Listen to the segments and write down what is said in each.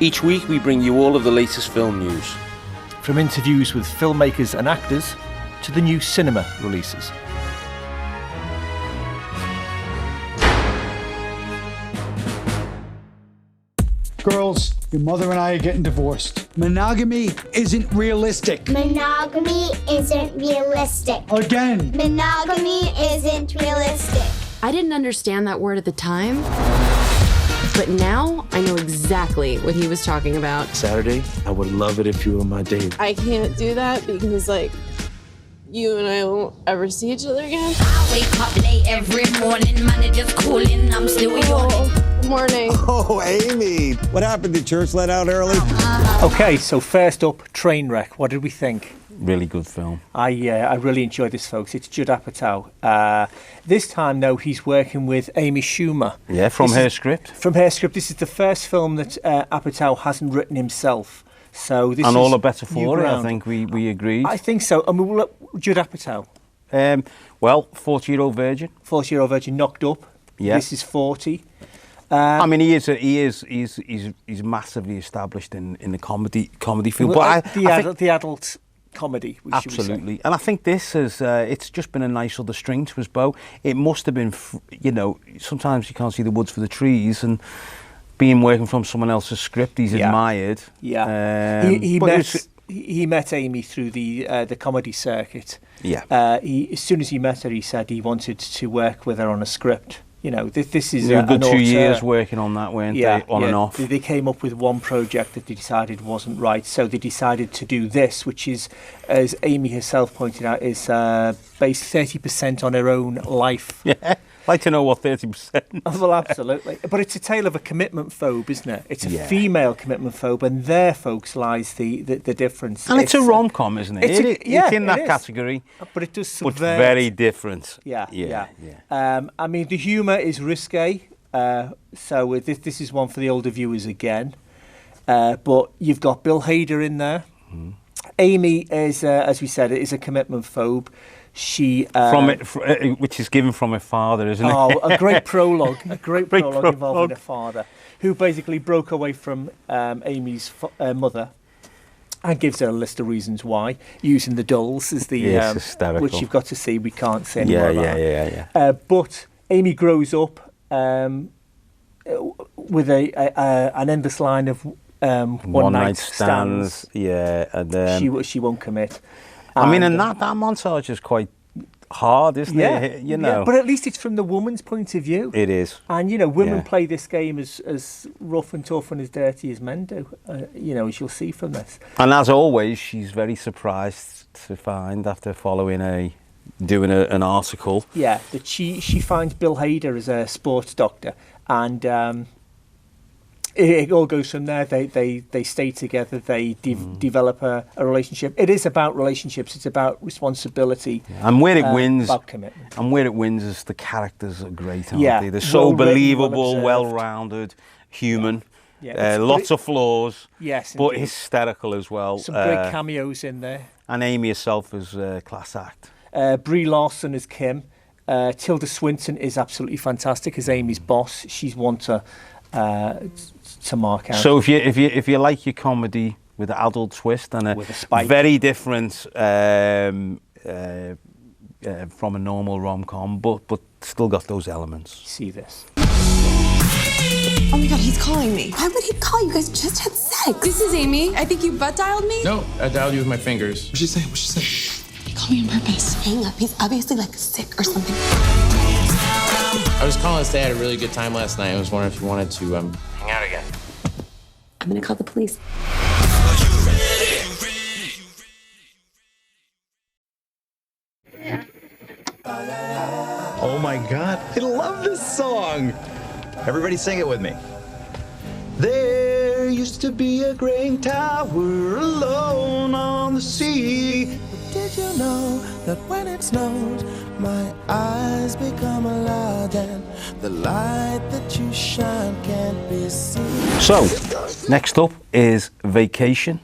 Each week we bring you all of the latest film news. From interviews with filmmakers and actors to the new cinema releases. Girls, your mother and I are getting divorced. Monogamy isn't realistic. Monogamy isn't realistic. Again. Monogamy isn't realistic. I didn't understand that word at the time, but now I know exactly what he was talking about. Saturday, I would love it if you were my date. I can't do that because, like, you and I won't ever see each other again. I wake up late every morning, manager's calling, I'm still yawning. Morning. Oh, Amy. What happened? Did church let out early? Okay, so first up, Trainwreck. What did we think? Really good film. I really enjoyed this, folks. It's Judd Apatow. This time, though, he's working with Amy Schumer. Yeah, from her script. From her script. This is the first film that Apatow hasn't written himself. So this and is all the better for it, ground. I think we agreed. I think so. I mean, Judd Apatow. Well, 40-year-old virgin. 40-year-old virgin, knocked up. Yeah. This is 40. I mean, he's massively established in the comedy field. Well, But the adult comedy, absolutely. And I think this is it's just been a nice other string to his bow. It must have been, sometimes you can't see the woods for the trees, and being working from someone else's script, he's admired. Yeah, he met Amy through the comedy circuit. Yeah. As soon as he met her, he said he wanted to work with her on a script. You know, this is a good an 2 years working on that, weren't they? On and off. They came up with one project that they decided wasn't right, so they decided to do this, which is, as Amy herself pointed out, is based 30% on her own life. Yeah. I'd like to know what 30%. Well, absolutely. But it's a tale of a commitment phobe, isn't it? It's a female commitment phobe, and there, folks, lies the difference. And it's a rom-com, isn't it? It's in that category. But it does subvert. But very different. Yeah. I mean, the humour is risque, so this is one for the older viewers again. But you've got Bill Hader in there. Mm. Amy is, as we said, is a commitment phobe. She which is given from her father, isn't it? Oh, a great prologue! A great prologue involving her father, who basically broke away from Amy's mother, and gives her a list of reasons why. Using the dolls as the which you've got to see. We can't say anymore about. Yeah. But Amy grows up with an endless line of one night stands. Yeah, and she won't commit. I mean, and that montage is quite hard, isn't it? Yeah, but at least it's from the woman's point of view. It is. And, women play this game as rough and tough and as dirty as men do, as you'll see from this. And as always, she's very surprised to find, after doing an article. Yeah, that she finds Bill Hader as a sports doctor, and it all goes from there. They stay together. They develop a relationship. It is about relationships. It's about responsibility. Yeah. And where it wins, about commitment. And where it wins is the characters are great, aren't they? They're so believable, well-rounded, human. Yeah, lots of flaws. Yes, but hysterical as well. Some great cameos in there. And Amy herself is a class act. Brie Larson as Kim. Tilda Swinton is absolutely fantastic as Amy's boss. She's one to mark out. So if you like your comedy with an adult twist and a very different from a normal rom-com, but still got those elements. See this. Oh my God, he's calling me. Why would he call? You guys just had sex. This is Amy. I think you butt dialed me. No, I dialed you with my fingers. What'd she say? He called me on purpose. Hang up. He's obviously sick or something. I was calling to say I had a really good time last night. I was wondering if you wanted to hang out again. I'm gonna call the police. Oh my God, I love this song. Everybody sing it with me. There used to be a great tower alone on the sea. Did you know that when it snows, my eyes become alive and the light that you shine can't be seen? So, next up is Vacation.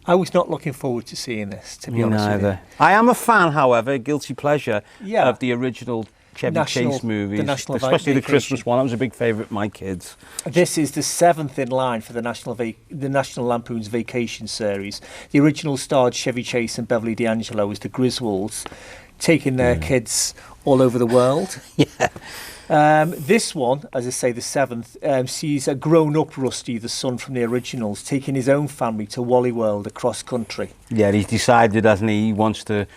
I was not looking forward to seeing this, to be honest with you. I am a fan, however, guilty pleasure, of the original Chevy Chase movies, the National especially the Vacation. Christmas one. That was a big favourite of my kids. This is the 7th in line for the National Lampoon's Vacation series. The original starred Chevy Chase and Beverly D'Angelo as the Griswolds, taking their kids all over the world. This one, as I say, the 7th, sees a grown-up Rusty, the son from the originals, taking his own family to Wally World across country. Yeah, he's decided, hasn't he? He wants to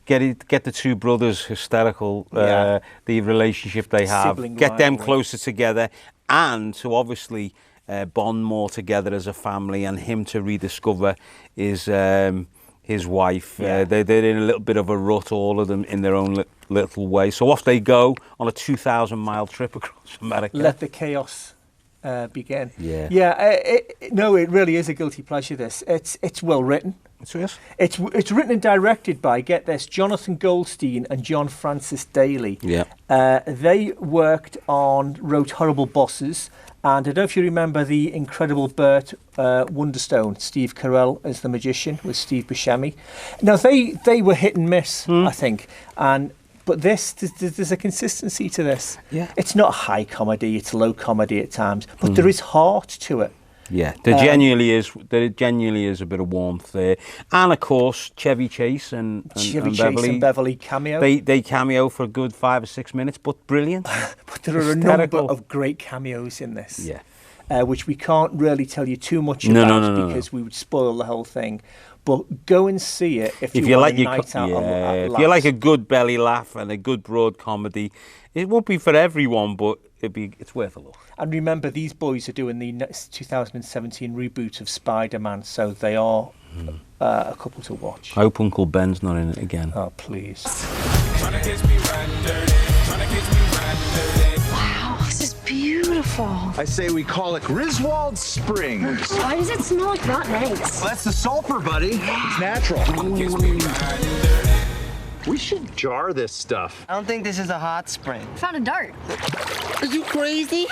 get the two brothers hysterical, the relationship they have, Sibling get them rivalry. closer together, and to obviously bond more together as a family, and him to rediscover his wife. They're in a little bit of a rut, all of them, in their own little way. So off they go on a 2,000-mile trip across America. Let the chaos begin. Yeah. It really is a guilty pleasure, this. It's well written. It's written and directed by, get this, Jonathan Goldstein and John Francis Daly. Yeah. They wrote Horrible Bosses, and I don't know if you remember the incredible Burt Wonderstone, Steve Carell as the magician with Steve Buscemi. Now they were hit and miss, I think, but there's a consistency to this. Yeah. It's not high comedy; it's low comedy at times, but there is heart to it. Yeah, there genuinely is a bit of warmth there, and of course Chevy Chase and Beverly cameo. They cameo for a good 5 or 6 minutes, but brilliant. But there are a number of great cameos in this. Yeah. Which we can't really tell you too much about because we would spoil the whole thing. But go and see it if you want a night out. If you like a good belly laugh and a good broad comedy. It won't be for everyone, but it's worth a look. And remember, these boys are doing the 2017 reboot of Spider-Man, so they are a couple to watch. I hope Uncle Ben's not in it again. Oh, please. Wow, this is beautiful. I say we call it Griswold Springs. Why does it smell like rotten eggs? Well, that's the sulfur, buddy. It's natural. We should jar this stuff. I don't think this is a hot spring. Found a dart. Are you crazy?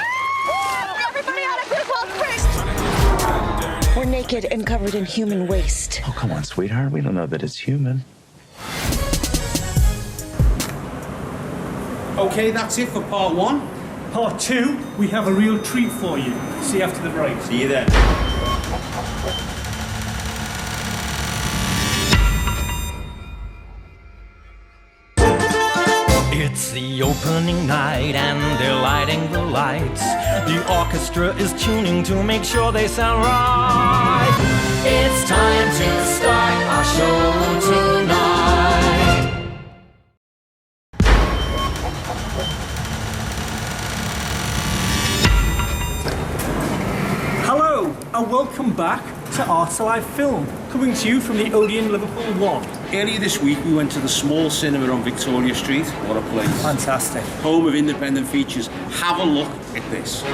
Everybody out of Griswold Springs! We're naked and covered in human waste. Oh, come on, sweetheart. We don't know that it's human. Okay, that's it for part 1. Part 2, we have a real treat for you. See you after the break. See you then. It's the opening night and they're lighting the lights. The orchestra is tuning to make sure they sound right. It's time to start our show tonight. Hello and welcome back to Arts Alive Film, coming to you from the Odeon Liverpool 1. Earlier this week, we went to the small cinema on Victoria Street. What a place. Fantastic. Home of independent features. Have a look at this.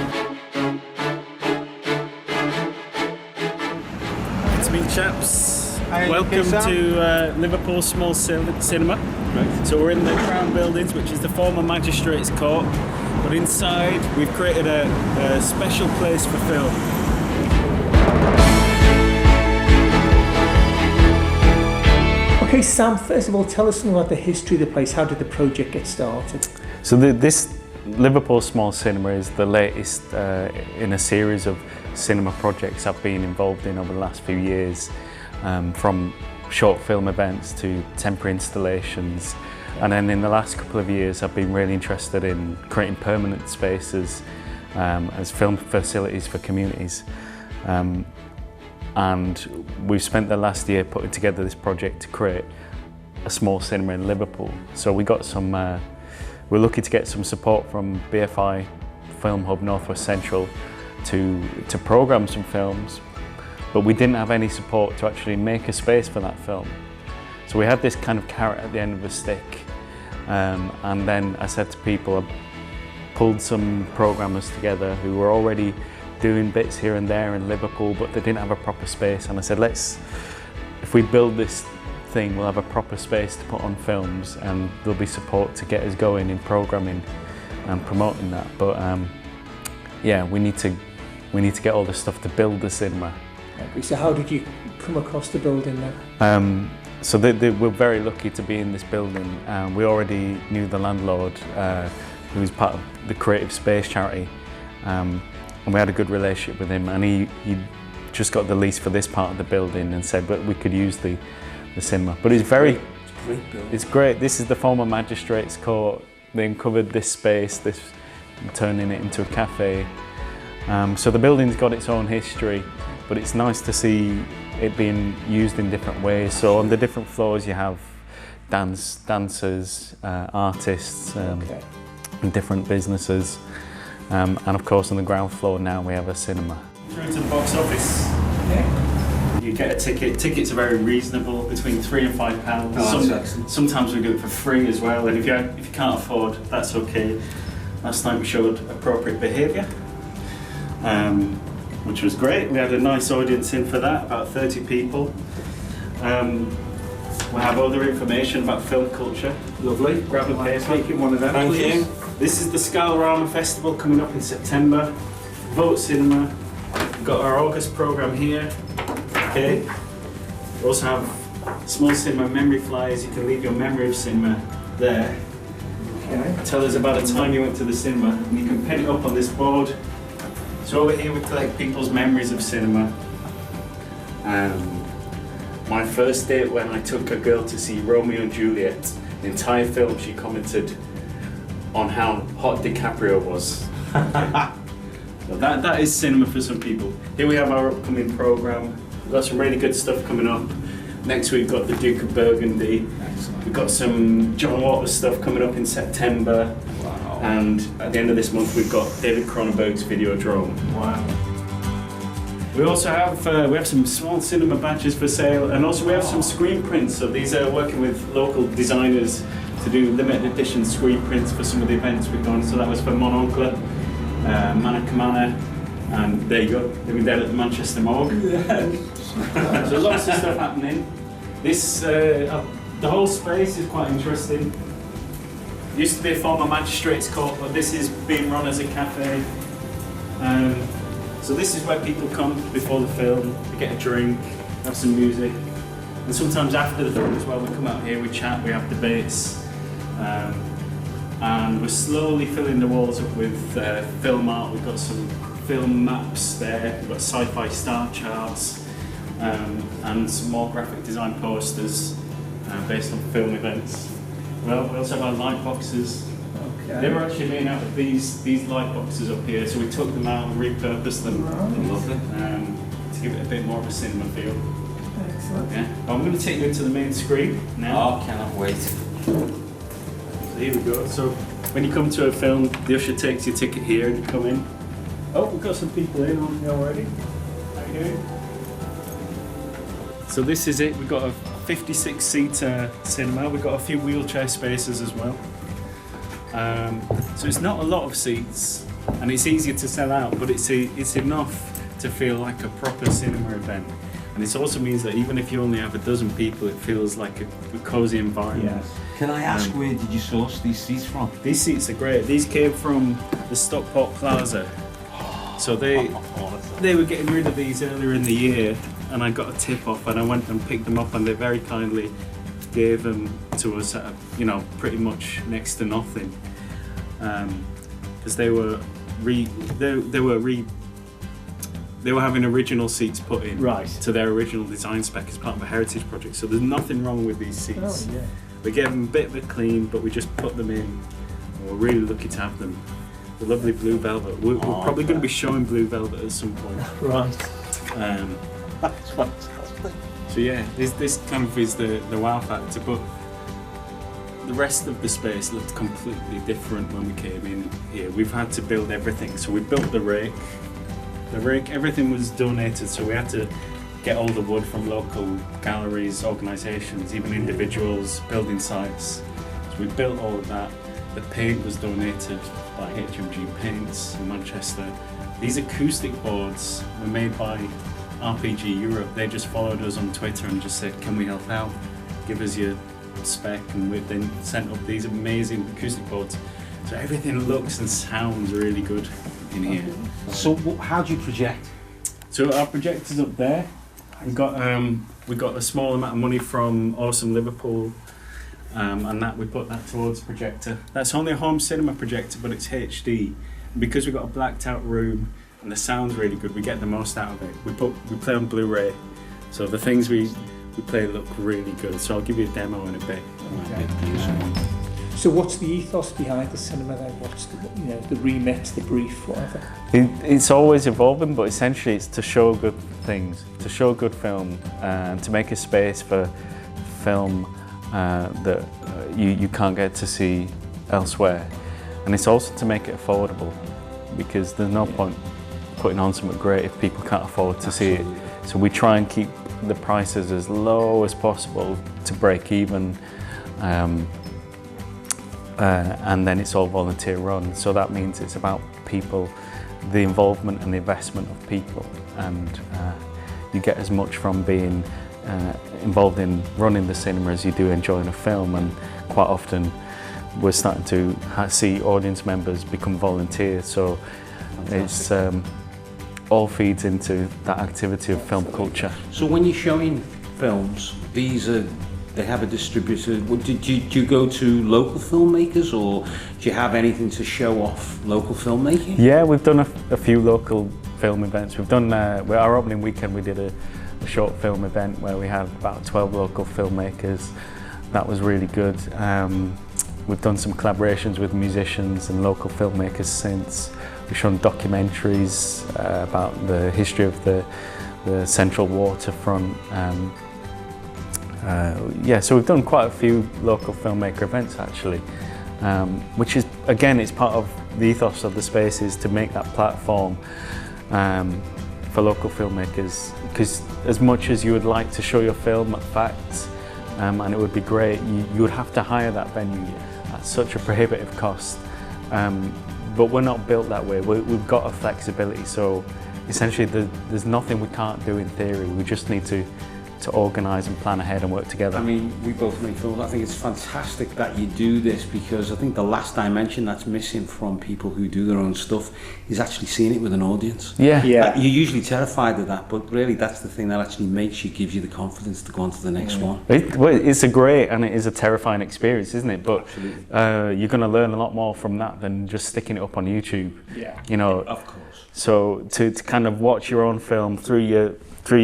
It's me, chaps. Hi, Welcome Sam. to Liverpool Small Cinema. Right. So we're in the Crown Buildings, which is the former Magistrates Court. But inside, we've created a special place for film. Okay, Sam, first of all, tell us something about the history of the place. How did the project get started? So this Liverpool Small Cinema is the latest in a series of cinema projects I've been involved in over the last few years, from short film events to temporary installations. And then in the last couple of years, I've been really interested in creating permanent spaces as film facilities for communities. And we've spent the last year putting together this project to create a small cinema in Liverpool. So we got some, we're lucky to get some support from BFI Film Hub Northwest Central to programme some films, but we didn't have any support to actually make a space for that film. So we had this kind of carrot at the end of a stick, and then I said to people, I pulled some programmers together who were already doing bits here and there in Liverpool, but they didn't have a proper space, and I said, if we build this thing, we'll have a proper space to put on films, and there'll be support to get us going in programming and promoting that. But yeah, we need to get all the stuff to build the cinema. So how did you come across the building then? So we're very lucky to be in this building. We already knew the landlord, who was part of the Creative Space charity, and we had a good relationship with him, and he just got the lease for this part of the building and said that we could use the cinema. But it's great. This is the former Magistrates Court. They uncovered this space, turning it into a cafe. So the building's got its own history, but it's nice to see it being used in different ways. So on the different floors you have dancers, artists, and different businesses. And of course on the ground floor now we have a cinema. Through to the box office. You get a ticket. Tickets are very reasonable, between £3 and £5. Sometimes we do it for free as well, and if you can't afford, that's okay. Last night we showed Appropriate Behaviour, which was great. We had a nice audience in for that, about 30 people. We have other information about film culture. Lovely. Grab a paper. Taking one of them, Thank please. You. This is the Scalorama Festival coming up in September. Vote Cinema. We've got our August programme here. Okay. We also have small cinema memory flyers. You can leave your memory of cinema there. Okay. Tell us about a time you went to the cinema, and you can pin it up on this board. So over here we collect people's memories of cinema. My first date when I took a girl to see Romeo and Juliet, the entire film she commented on how hot DiCaprio was. So that is cinema for some people. Here we have our upcoming programme. We've got some really good stuff coming up. Next week we've got the Duke of Burgundy. We've got some John Waters stuff coming up in September. Wow. And at the end of this month we've got David Cronenberg's Videodrome. Wow. We also have we have some small cinema badges for sale, and also we have some screen prints. So these are working with local designers to do limited edition screen prints for some of the events we've done. So that was for Mononcle, Manacamana, and there you go, they were there at the Manchester Morgue. So lots of stuff happening. This, the whole space is quite interesting. It used to be a former Magistrates Court, but this is being run as a cafe. So this is where people come before the film, they get a drink, have some music, and sometimes after the film as well, we come out here, we chat, we have debates, and we're slowly filling the walls up with film art. We've got some film maps there, we've got sci-fi star charts, and some more graphic design posters based on film events. Well, we also have our light boxes. Okay. They were actually made out of these light boxes up here, so we took them out and repurposed them. Lovely. To give it a bit more of a cinema feel. Excellent. Yeah. Well, I'm going to take you into the main screen now. Oh, cannot wait. So here we go. So when you come to a film, the usher takes your ticket here and you come in. Oh, we've got some people in already. How are you doing? So this is it. We've got a 56-seater cinema. We've got a few wheelchair spaces as well. So it's not a lot of seats, and it's easier to sell out, but it's enough to feel like a proper cinema event. And it also means that even if you only have a dozen people, it feels like a cosy environment. Yes. Can I ask, where did you source these seats from? These seats are great. These came from the Stockport Plaza. So they were getting rid of these earlier in the year, and I got a tip off, and I went and picked them up, and they very kindly gave them to us at pretty much next to nothing, because they were having original seats put in to their original design spec as part of a heritage project. So there's nothing wrong with these seats. Oh, yeah. We gave them a bit of a clean, but we just put them in. And we're really lucky to have them. The lovely blue velvet. We're probably going to be showing blue velvet at some point. Right. That's fantastic. So yeah, this kind of is the wow factor, but the rest of the space looked completely different when we came in here. We've had to build everything. So we built the rake. Everything was donated, so we had to get all the wood from local galleries, organisations, even individuals, building sites. So we built all of that. The paint was donated by HMG Paints in Manchester. These acoustic boards were made by RPG Europe. They just followed us on Twitter and just said, can we help out? Give us your spec, and we then sent up these amazing acoustic boards. So everything looks and sounds really good in here. So how do you project? So our projector's up there. We got a small amount of money from Awesome Liverpool, and that we put that towards the projector. That's only a home cinema projector, but it's HD. And because we've got a blacked out room and the sound's really good, we get the most out of it. We play on Blu-ray, so the things we play look really good. So I'll give you a demo in a bit. So what's the ethos behind the cinema then? What's the remit, the brief, whatever? It's always evolving, but essentially it's to show good things, to show good film, and to make a space for film that you can't get to see elsewhere. And it's also to make it affordable, because there's no point putting on something great if people can't afford to see it. So we try and keep the prices as low as possible to break even. And then it's all volunteer run, so that means it's about people, the involvement and the investment of people, and you get as much from being involved in running the cinema as you do enjoying a film. And quite often we're starting to see audience members become volunteers, so it's all feeds into that activity of film culture. So when you're showing films, they have a distributor. Do you go to local filmmakers, or do you have anything to show off local filmmaking? Yeah, we've done a few local film events. We've done, our opening weekend we did a short film event where we had about 12 local filmmakers. That was really good. We've done some collaborations with musicians and local filmmakers since. We've shown documentaries about the history of the central waterfront. So we've done quite a few local filmmaker events actually, which is, again, it's part of the ethos of the space, is to make that platform for local filmmakers, because as much as you would like to show your film at Facts, and it would be great, you would have to hire that venue at such a prohibitive cost. But we're not built that way. We've got a flexibility, so essentially there's nothing we can't do in theory. We just need to organise and plan ahead and work together. I mean, we both make films. I think it's fantastic that you do this, because I think the last dimension that's missing from people who do their own stuff is actually seeing it with an audience. Yeah. You're usually terrified of that, but really that's the thing that actually gives you the confidence to go on to the next one. It's a great and it is a terrifying experience, isn't it? But you're going to learn a lot more from that than just sticking it up on YouTube. Yeah. You know. Of course. So to kind of watch your own film through your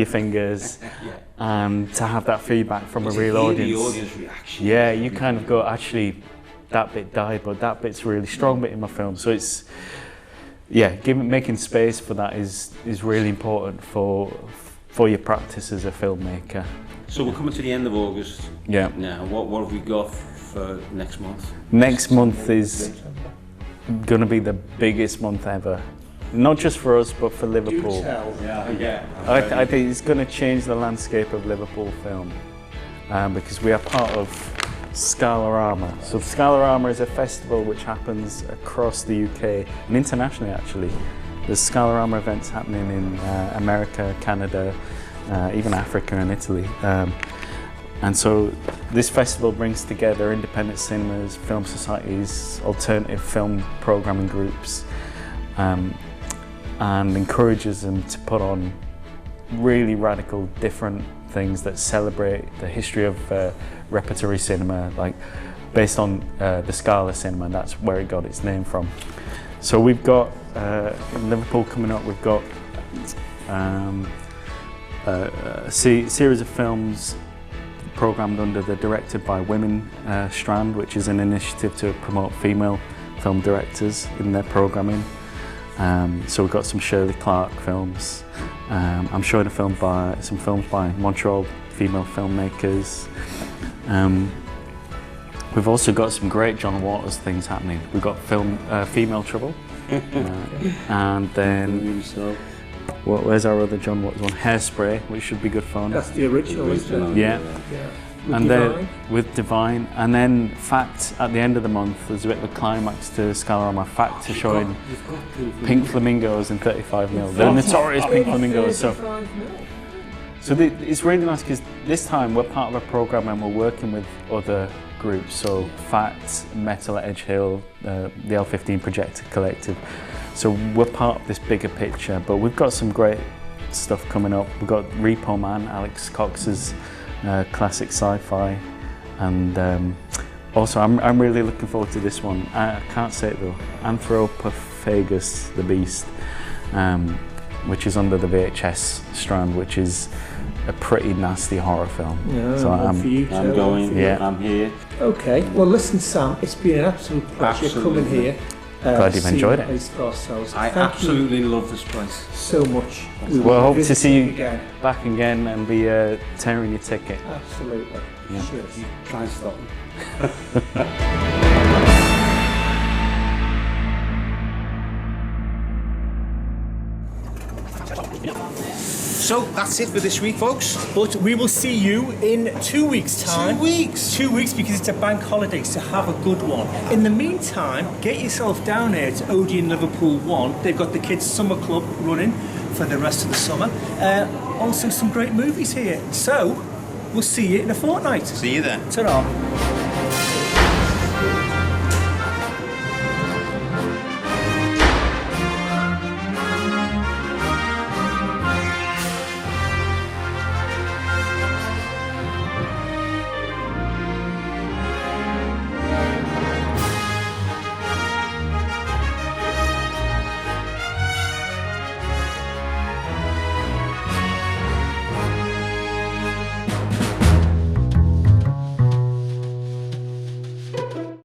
fingers. Yeah. And to have that feedback from a real audience. The audience reaction. Yeah, you kind of go, actually, that bit died, but that bit's a really strong bit in my film. So it's, making space for that is really important for your practice as a filmmaker. So we're coming to the end of August. Yeah. Now, what have we got for next month? Next month is going to be the biggest month ever. Not just for us, but for Liverpool. I think it's going to change the landscape of Liverpool film, because we are part of Scalarama. So Scalarama is a festival which happens across the UK and internationally actually. There's Scalarama events happening in America, Canada, even Africa and Italy. And so this festival brings together independent cinemas, film societies, alternative film programming groups, and encourages them to put on really radical, different things that celebrate the history of repertory cinema, like based on the Scala cinema, and that's where it got its name from. So we've got in Liverpool coming up, we've got a series of films programmed under the Directed by Women strand, which is an initiative to promote female film directors in their programming. So we've got some Shirley Clark films. I'm showing some films by Montreal female filmmakers. We've also got some great John Waters things happening. We've got Female Trouble, and then where's our other John Waters one? Hairspray, which should be good fun. That's the original, isn't it? Yeah. And then with Divine, and then Fact at the end of the month. There's a bit of a climax to Scalarama. Fact is showing Pink Flamingos in 35mm. The notorious Pink Flamingos. So it's really nice because this time we're part of a program and we're working with other groups. So Fact, Metal at Edge Hill, the L15 Projector Collective. So we're part of this bigger picture, but we've got some great stuff coming up. We've got Repo Man, Alex Cox's classic sci-fi, and also I'm really looking forward to this one. I can't say it though. Anthropophagus the Beast, which is under the VHS strand, which is a pretty nasty horror film. Yeah, so I'm going. Yeah, I'm here. Okay. Well, listen, Sam. It's been an absolute pleasure coming here. Glad you've enjoyed it. I absolutely love this place so much. Well, hope to see you again. back again and be tearing your ticket. Absolutely. Yeah. Sure. Try and stop me. So that's it for this week, folks. But we will see you in 2 weeks' time. 2 weeks? 2 weeks, because it's a bank holiday, so have a good one. In the meantime, get yourself down here to Odeon Liverpool 1. They've got the kids' summer club running for the rest of the summer. Also some great movies here. So, we'll see you in a fortnight. See you then. Ta-ra.